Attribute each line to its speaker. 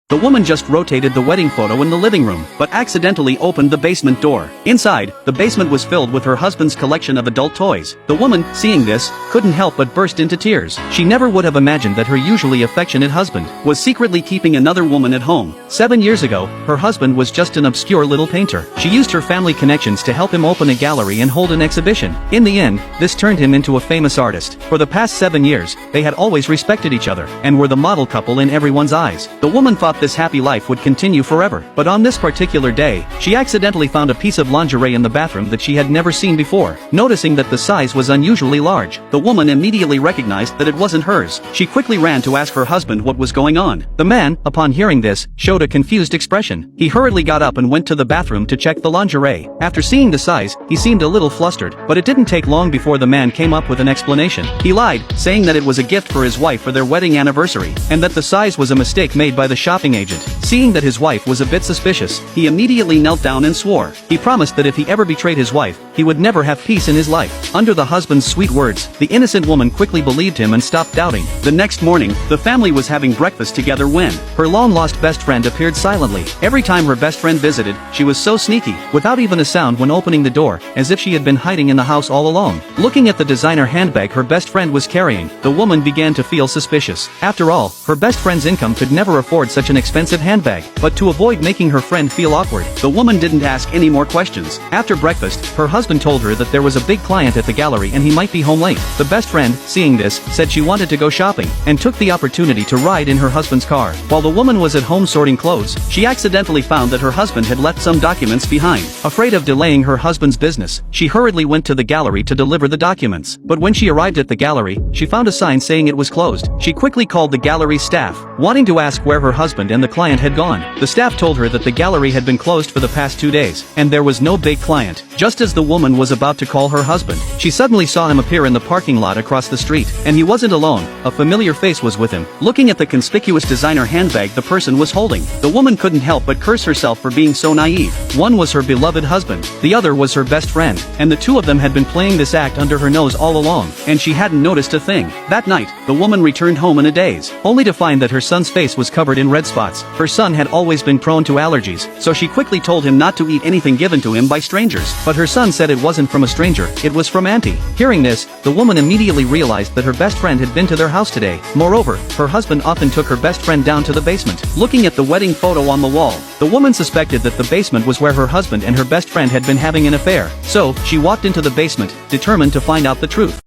Speaker 1: The woman just rotated the wedding photo in the living room, but accidentally opened the basement door. Inside, the basement was filled with her husband's collection of adult toys. The woman, seeing this, couldn't help but burst into tears. She never would have imagined that her usually affectionate husband was secretly keeping another woman at home. 7 years ago, her husband was just an obscure little painter. She used her family connections to help him open a gallery and hold an exhibition. In the end, this turned him into a famous artist. For the past 7 years, they had always respected each other, and were the model couple in everyone's eyes. The woman thought this happy life would continue forever, but on this particular day, she accidentally found a piece of lingerie in the bathroom that she had never seen before. Noticing that the size was unusually large, the woman immediately recognized that it wasn't hers. She quickly ran to ask her husband what was going on. The man, upon hearing this, showed a confused expression. He hurriedly got up and went to the bathroom to check the lingerie. After seeing the size, he seemed a little flustered, but it didn't take long before the man came up with an explanation. He lied, saying that it was a gift for his wife for their wedding anniversary, and that the size was a mistake made by the shopping agent. Seeing that his wife was a bit suspicious, he immediately knelt down and swore. He promised that if he ever betrayed his wife, he would never have peace in his life. Under the husband's sweet words, the innocent woman quickly believed him and stopped doubting. The next morning, the family was having breakfast together when her long-lost best friend appeared silently. Every time her best friend visited, she was so sneaky, without even a sound when opening the door, as if she had been hiding in the house all along. Looking at the designer handbag her best friend was carrying, the woman began to feel suspicious. After all, her best friend's income could never afford such an expensive handbag. But to avoid making her friend feel awkward, the woman didn't ask any more questions. After breakfast, her husband told her that there was a big client at the gallery and he might be home late. The best friend, seeing this, said she wanted to go shopping, and took the opportunity to ride in her husband's car. While the woman was at home sorting clothes, she accidentally found that her husband had left some documents behind. Afraid of delaying her husband's business, she hurriedly went to the gallery to deliver the documents. But when she arrived at the gallery, she found a sign saying it was closed. She quickly called the gallery staff, wanting to ask where her husband and the client had gone. The staff told her that the gallery had been closed for the past 2 days, and there was no big client. Just as the woman was about to call her husband, she suddenly saw him appear in the parking lot across the street. And he wasn't alone, a familiar face was with him. Looking at the conspicuous designer handbag the person was holding, the woman couldn't help but curse herself for being so naive. One was her beloved husband, the other was her best friend, and the two of them had been playing this act under her nose all along, and she hadn't noticed a thing. That night, the woman returned home in a daze, only to find that her son's face was covered in red spots. Her son had always been prone to allergies, so she quickly told him not to eat anything given to him by strangers. But her son said it wasn't from a stranger, it was from Auntie. Hearing this, the woman immediately realized that her best friend had been to their house today. Moreover, her husband often took her best friend down to the basement. Looking at the wedding photo on the wall, the woman suspected that the basement was where her husband and her best friend had been having an affair. So, she walked into the basement, determined to find out the truth.